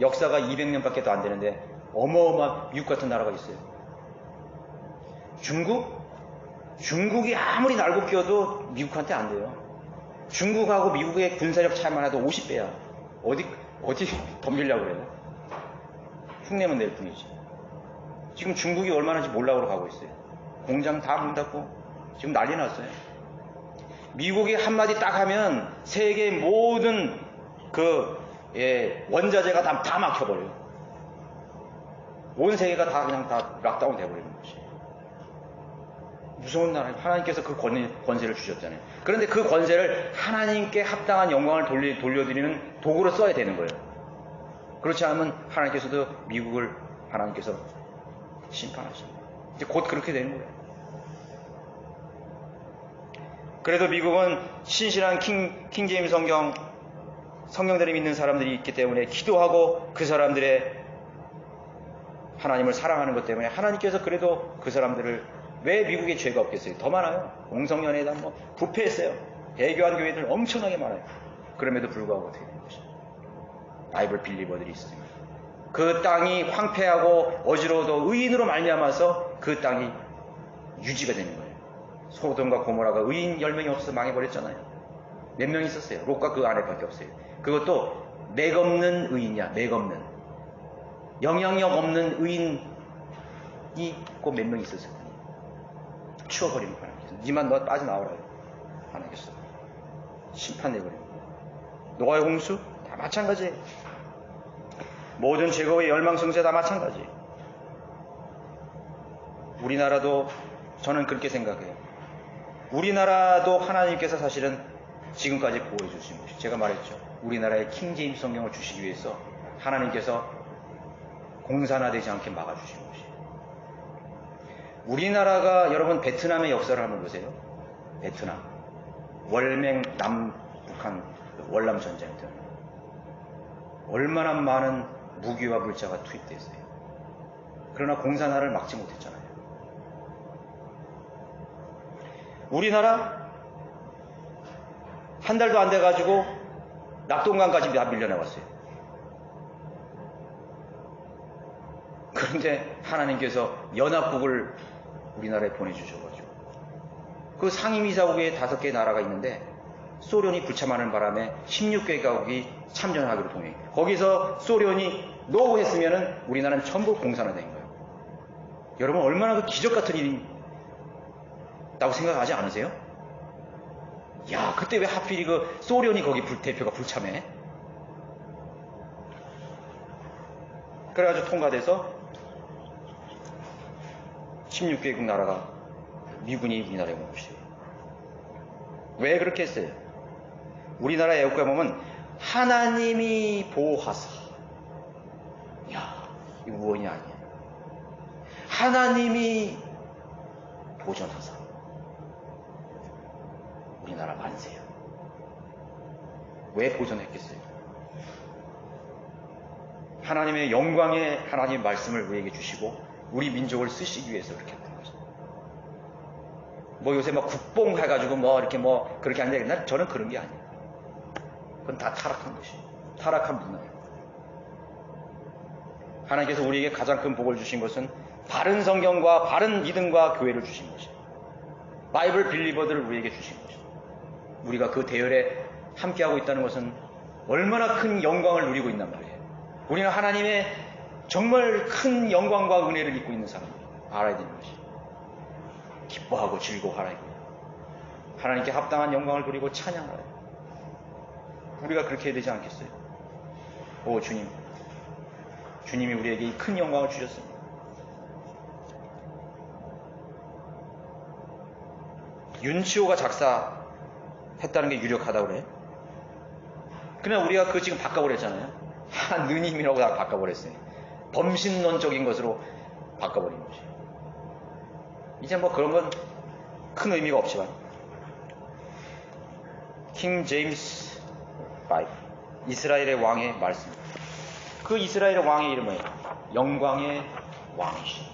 역사가 200년밖에 안 되는데 어마어마한 미국 같은 나라가 있어요. 중국이 아무리 날고 끼어도 미국한테 안 돼요. 중국하고 미국의 군사력 차이만 해도 50배야. 어디 덤비려고 그래요? 흉내만 낼 뿐이지. 지금 중국이 얼마나인지 몰락으로 가고 있어요. 공장 다 문 닫고 지금 난리 났어요. 미국이 한마디 딱 하면 세계 모든 원자재가 다 막혀버려요. 온 세계가 다 락다운 돼버리는 것이. 무서운 나라예요. 하나님께서 그 권세를 주셨잖아요. 그런데 그 권세를 하나님께 합당한 영광을 돌려드리는 도구로 써야 되는 거예요. 그렇지 않으면 하나님께서도 미국을 하나님께서 심판하십니다. 이제 곧 그렇게 되는 거예요. 그래도 미국은 신실한 킹제임스 성경들을 믿는 사람들이 있기 때문에 기도하고 그 사람들의 하나님을 사랑하는 것 때문에 하나님께서 그래도 그 사람들을, 왜 미국에 죄가 없겠어요? 더 많아요. 공성연회당 부패했어요. 배교한 교회들 엄청나게 많아요. 그럼에도 불구하고 어떻게 된 것이죠? 바이블 빌리버들이 있습니다. 그 땅이 황폐하고 어지러워도 의인으로 말미암아서 그 땅이 유지가 되는 거예요. 소돔과 고모라가 의인 10명이 없어서 망해버렸잖아요. 몇 명 있었어요? 롯과 그 아내밖에 없어요. 그것도 맥없는 의인이야. 맥없는, 영향력 없는 의인이 꼭 몇 명 있었어요. 치워버리는 거예요. 니만 너 빠져나오라고 하나님께서 심판내버리는 거예요. 노아의 홍수 다 마찬가지예요. 모든 제국의 열망성쇠 다 마찬가지예요. 우리나라도 저는 그렇게 생각해요. 우리나라도 하나님께서 사실은 지금까지 보호해 주신 것이, 제가 말했죠. 우리나라의 킹제임스 성경을 주시기 위해서 하나님께서 공산화되지 않게 막아주신 것이. 우리나라가, 여러분 베트남의 역사를 한번 보세요. 베트남 월맹 남북한 월남 전쟁 때 얼마나 많은 무기와 물자가 투입됐어요. 그러나 공산화를 막지 못했잖아요. 우리나라 한 달도 안 돼가지고 낙동강까지 다 밀려나왔어요. 그런데 하나님께서 연합국을 우리나라에 보내주셔가지고 그 상임이사국에 5개 나라가 있는데 소련이 불참하는 바람에 16개 가국이 참전하기로 동행. 거기서 소련이 노 했으면은 우리나라는 전부 공산화된 거예요. 여러분 얼마나 그 기적 같은 일이라고 생각하지 않으세요? 야, 그때 왜 하필 그 소련이 거기 대표가 불참해? 그래가지고 통과돼서 16개국 나라가 미군이 우리나라에 온 것이에요. 왜 그렇게 했어요? 우리나라 애국가에 보면 하나님이 보호하사. 야, 이거 우원이 아니야. 하나님이 보존하사. 우리나라 만세야. 왜 보존했겠어요? 하나님의 영광의 하나님의 말씀을 우리에게 주시고 우리 민족을 쓰시기 위해서 그렇게 했던 거죠. 뭐 요새 막 국뽕 해가지고 뭐 이렇게 뭐 그렇게 하는데 난 저는 그런 게 아니에요. 그건 다 타락한 것이에요. 타락한 문화예요. 하나님께서 우리에게 가장 큰 복을 주신 것은 바른 성경과 바른 믿음과 교회를 주신 것이에요. 바이블 빌리버들을 우리에게 주신 것이에요. 우리가 그 대열에 함께하고 있다는 것은 얼마나 큰 영광을 누리고 있단 말이에요. 우리는 하나님의 정말 큰 영광과 은혜를 입고 있는 사람이에요. 알아야 되는 것이. 기뻐하고 즐거워하라. 하나님께 합당한 영광을 누리고 찬양하라. 우리가 그렇게 해야 되지 않겠어요? 오 주님, 주님이 우리에게 이 큰 영광을 주셨습니다. 윤치호가 작사했다는 게 유력하다고 그래요. 그냥 우리가 그거 지금 바꿔버렸잖아요. 하느님이라고 다 바꿔버렸어요. 범신론적인 것으로 바꿔버린 거지. 이제 뭐 그런 건 큰 의미가 없지만 킹 제임스 바이블, 이스라엘의 왕의 말씀. 그 이스라엘의 왕의 이름은 영광의 왕이시.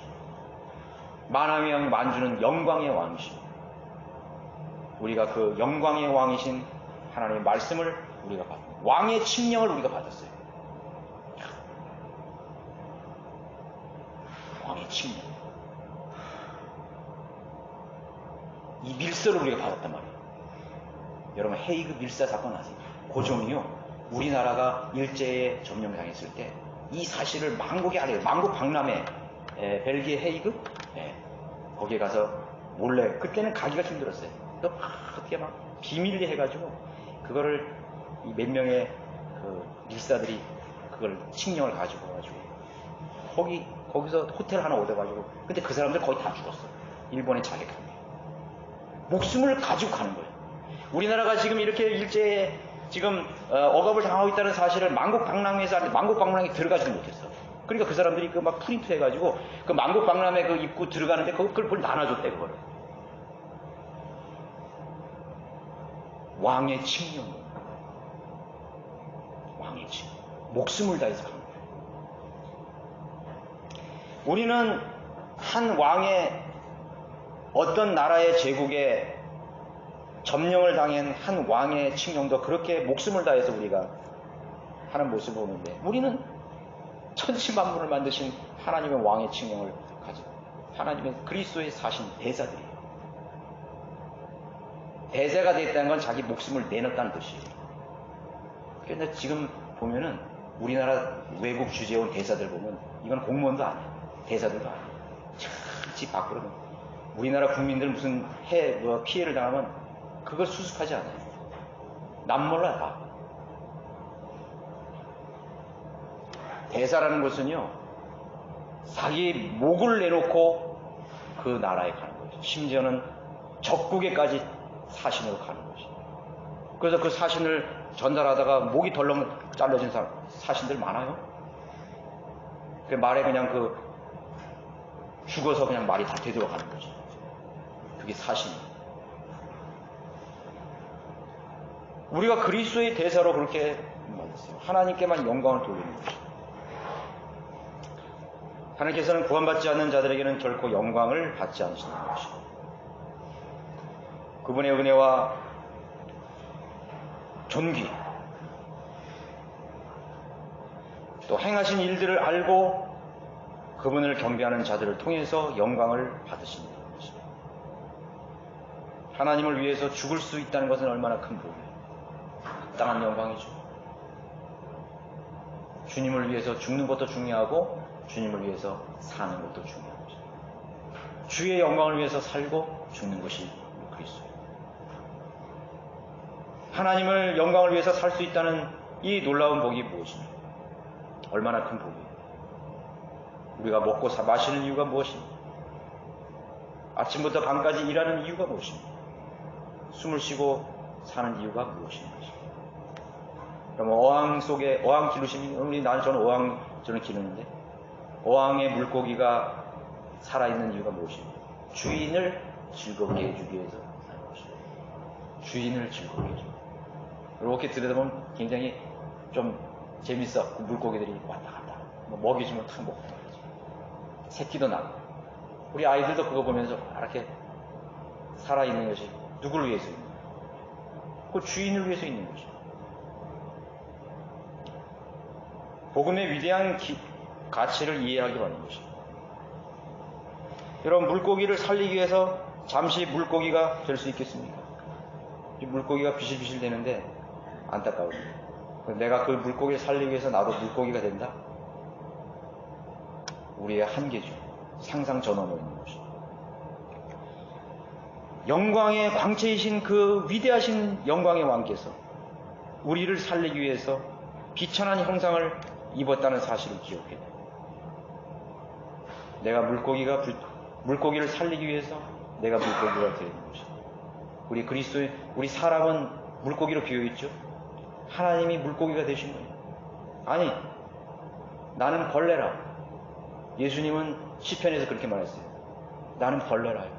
만왕의 왕 만주는 영광의 왕이시. 우리가 그 영광의 왕이신 하나님의 말씀을 우리가 받고 왕의 칙령을 우리가 받았어요. 왕의 칙령. 이 밀서를 우리가 받았단 말이에요. 여러분 헤이그 밀사 사건 아세요? 고종이요, 우리나라가 일제에 점령당했을 때 이 사실을 만국에 알려요. 만국 박람회, 벨기에 헤이그, 거기에 가서 몰래, 그때는 가기가 힘들었어요. 또 어떻게 막 비밀리 해가지고 그거를 이 몇 명의 그 밀사들이 그걸 칙령을 가지고 와가지고 거기서 호텔 하나 얻어가지고, 근데 그 사람들 거의 다 죽었어. 일본의 자객한 게. 목숨을 가지고 가는 거예요. 우리나라가 지금 이렇게 일제에 지금 억압을 당하고 있다는 사실을 만국 박람회에서 하는데 만국 박람회에 들어가지도 못했어. 그러니까 그 사람들이 그 막 프린트 해가지고 그 만국 박람회 그 입구 들어가는데 그걸 나눠줬대, 그거를. 왕의 칙령. 왕의 칙령. 목숨을 다해서 가는 거예요. 우리는 한 왕의 어떤 나라의 제국에 점령을 당한 한 왕의 칙령도 그렇게 목숨을 다해서 우리가 하는 모습을 보는데, 우리는 천지만물을 만드신 하나님의 왕의 칙령을 가지고 하나님의 그리스도의 사신 대사들이에요. 대사가 됐다는 건 자기 목숨을 내놨다는 뜻이에요. 그런데 지금 보면은 우리나라 외국 주재에 온 대사들 보면 이건 공무원도 아니야. 대사들도 아니야. 집 밖으로 우리나라 국민들 무슨 피해를 당하면 그걸 수습하지 않아요. 남 몰라 다. 대사라는 것은요, 자기 목을 내놓고 그 나라에 가는 거죠. 심지어는 적국에까지 사신으로 가는 거죠. 그래서 그 사신을 전달하다가 목이 덜렁 잘라진 사신들 많아요. 그 말에 그냥 죽어서 그냥 말이 다 되돌아가는 거죠. 그게 사신. 우리가 그리스도의 대사로 그렇게 말했어요. 하나님께만 영광을 돌리는 거죠. 하나님께서는 구원받지 않는 자들에게는 결코 영광을 받지 않으시는 것이죠. 그분의 은혜와 존귀, 또 행하신 일들을 알고 그분을 경배하는 자들을 통해서 영광을 받으시는 것입니다. 하나님을 위해서 죽을 수 있다는 것은 얼마나 큰 복이에요. 합당한 영광이죠. 주님을 위해서 죽는 것도 중요하고 주님을 위해서 사는 것도 중요한 거죠. 주의 영광을 위해서 살고 죽는 것이 그리스도예요. 하나님을 영광을 위해서 살 수 있다는 이 놀라운 복이 무엇입니까? 얼마나 큰 복이에요. 우리가 먹고 마시는 이유가 무엇입니까? 아침부터 밤까지 일하는 이유가 무엇입니까? 숨을 쉬고 사는 이유가 무엇입니까? 그러면 어항 속에 어항 기르시면 저는 어항 기르는데 어항의 물고기가 살아있는 이유가 무엇입니까? 주인을 즐겁게 해주기 위해서 사는 것입니다. 주인을 즐겁게 해주기. 이렇게 들여다보면 굉장히 좀 재밌어. 그 물고기들이 왔다 갔다. 먹이 주면 탁 먹고 들어가죠. 새끼도 나고. 우리 아이들도 그거 보면서 이렇게 살아있는 것이 누구를 위해서 있는 거예요? 그 주인을 위해서 있는 것이죠. 복음의 위대한 가치를 이해하기 바라는 것입니다. 여러분, 물고기를 살리기 위해서 잠시 물고기가 될 수 있겠습니까? 이 물고기가 비실비실 되는데 안타까워요. 내가 그 물고기를 살리기 위해서 나도 물고기가 된다? 우리의 한계죠. 상상 전환을 있는 것입니다. 영광의 광채이신 그 위대하신 영광의 왕께서 우리를 살리기 위해서 비천한 형상을 입었다는 사실을 기억해야 돼요. 내가 물고기를 살리기 위해서 내가 물고기가 되는 것입니다. 우리 그리스도의 우리 사람은 물고기로 비어있죠. 하나님이 물고기가 되신 거예요. 아니, 나는 벌레라. 예수님은 시편에서 그렇게 말했어요. 나는 벌레라요.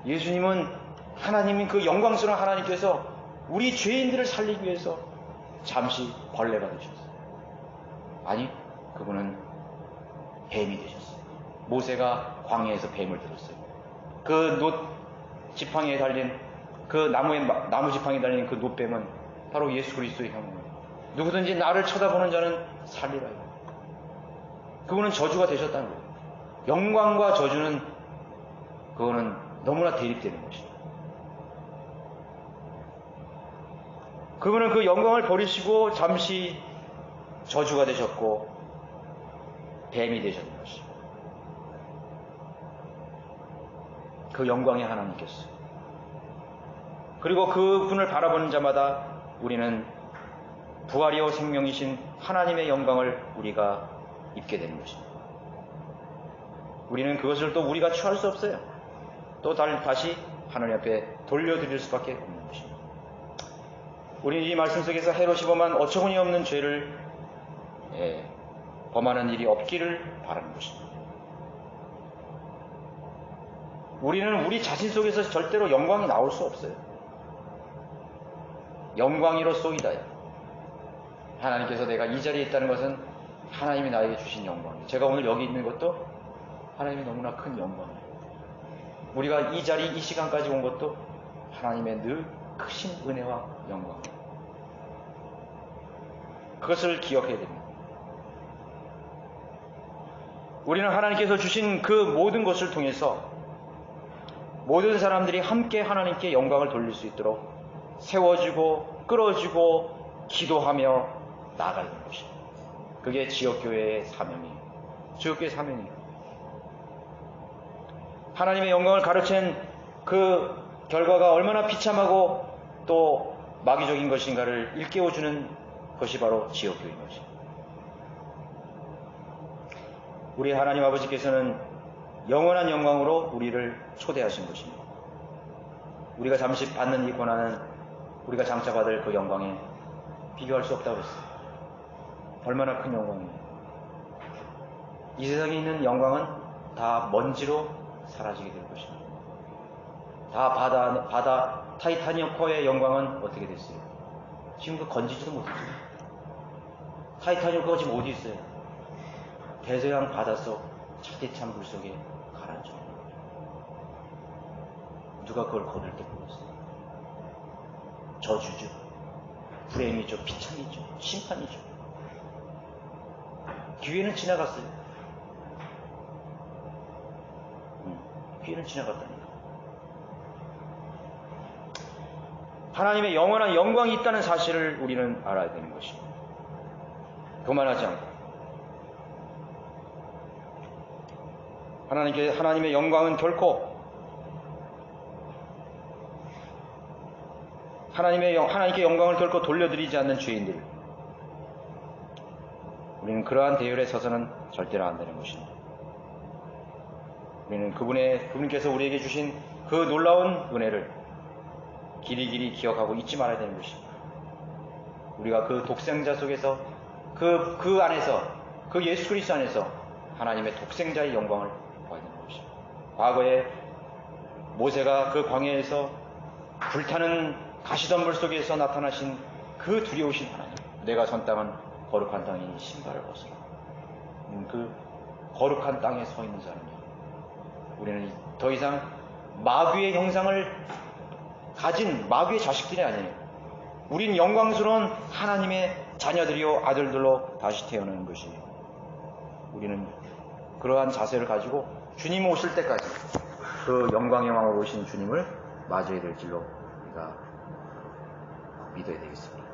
예수님은 하나님이 그 영광스러운 하나님께서 우리 죄인들을 살리기 위해서 잠시 벌레가 되셨어요. 아니, 그분은 뱀이 되셨어요. 모세가 광야에서 뱀을 들었어요. 그 지팡이에 달린 그 나무 지팡이에 달린 그 놋뱀은 바로 예수 그리스도의 형이에요. 누구든지 나를 쳐다보는 자는 살리라. 그분은 저주가 되셨다는 거예요. 영광과 저주는 그거는 너무나 대립되는 것이죠. 그분은 그 영광을 버리시고 잠시 저주가 되셨고 뱀이 되셨는 것이죠. 그 영광의 하나님께서. 그리고 그분을 바라보는 자마다 우리는 부활이요 생명이신 하나님의 영광을 우리가 입게 되는 것입니다. 우리는 그것을 또 우리가 취할 수 없어요. 또 다시 하나님 앞에 돌려드릴 수밖에 없는 것입니다. 우리는 이 말씀 속에서 헤롯이 범한 어처구니 없는 죄를 범하는 일이 없기를 바라는 것입니다. 우리는 우리 자신 속에서 절대로 영광이 나올 수 없어요. 영광이로소이다요. 하나님께서 내가 이 자리에 있다는 것은 하나님이 나에게 주신 영광이에요. 제가 오늘 여기 있는 것도 하나님이 너무나 큰 영광이에요. 우리가 이 자리, 이 시간까지 온 것도 하나님의 늘 크신 은혜와 영광이에요. 그것을 기억해야 됩니다. 우리는 하나님께서 주신 그 모든 것을 통해서 모든 사람들이 함께 하나님께 영광을 돌릴 수 있도록 세워지고 끌어지고 기도하며 나아가는 것입니다. 그게 지역교회의 사명이에요. 지역교회의 사명이에요. 하나님의 영광을 가르친 그 결과가 얼마나 비참하고 또 마귀적인 것인가를 일깨워주는 것이 바로 지역교회인 것입니다. 우리 하나님 아버지께서는 영원한 영광으로 우리를 초대하신 것입니다. 우리가 잠시 받는 이 고난은 우리가 장차 받을 그 영광에 비교할 수 없다고 했어요. 얼마나 큰 영광이에요. 이 세상에 있는 영광은 다 먼지로 사라지게 될 것입니다. 다 바다 타이타닉호의 영광은 어떻게 됐어요? 지금 그 건지지도 못했어요. 타이타닉호가 지금 어디 있어요? 대서양 바닷속 차디찬 물 속에 가라앉혀. 누가 그걸 거둘 때 보였어요? 저주죠. 불행이죠. 비참이죠. 심판이죠. 기회는 지나갔어요. 기회는 지나갔다니까. 하나님의 영원한 영광이 있다는 사실을 우리는 알아야 되는 것입니다. 그만하지 않고 하나님의 영광은 결코 하나님께 영광을 결코 돌려드리지 않는 죄인들, 우리는 그러한 대열에 서서는 절대로 안 되는 것입니다. 우리는 그분께서 우리에게 주신 그 놀라운 은혜를 길이길이 기억하고 잊지 말아야 되는 것입니다. 우리가 그 독생자 속에서 그 안에서 그 예수 그리스도 안에서 하나님의 독생자의 영광을 봐야 되는 것입니다. 과거에 모세가 그 광야에서 불타는 가시덤불 속에서 나타나신 그 두려우신 하나님, 내가 선 땅은 거룩한 땅이니 신발을 벗으라. 그 거룩한 땅에 서 있는 사람이에요. 우리는 더 이상 마귀의 형상을 가진 마귀의 자식들이 아니에요. 우린 영광스러운 하나님의 자녀들이요 아들들로 다시 태어나는 것이에요. 우리는 그러한 자세를 가지고 주님 오실 때까지 그 영광의 왕으로 오신 주님을 맞이해야 될 줄로 우리가 믿어야 되겠습니다.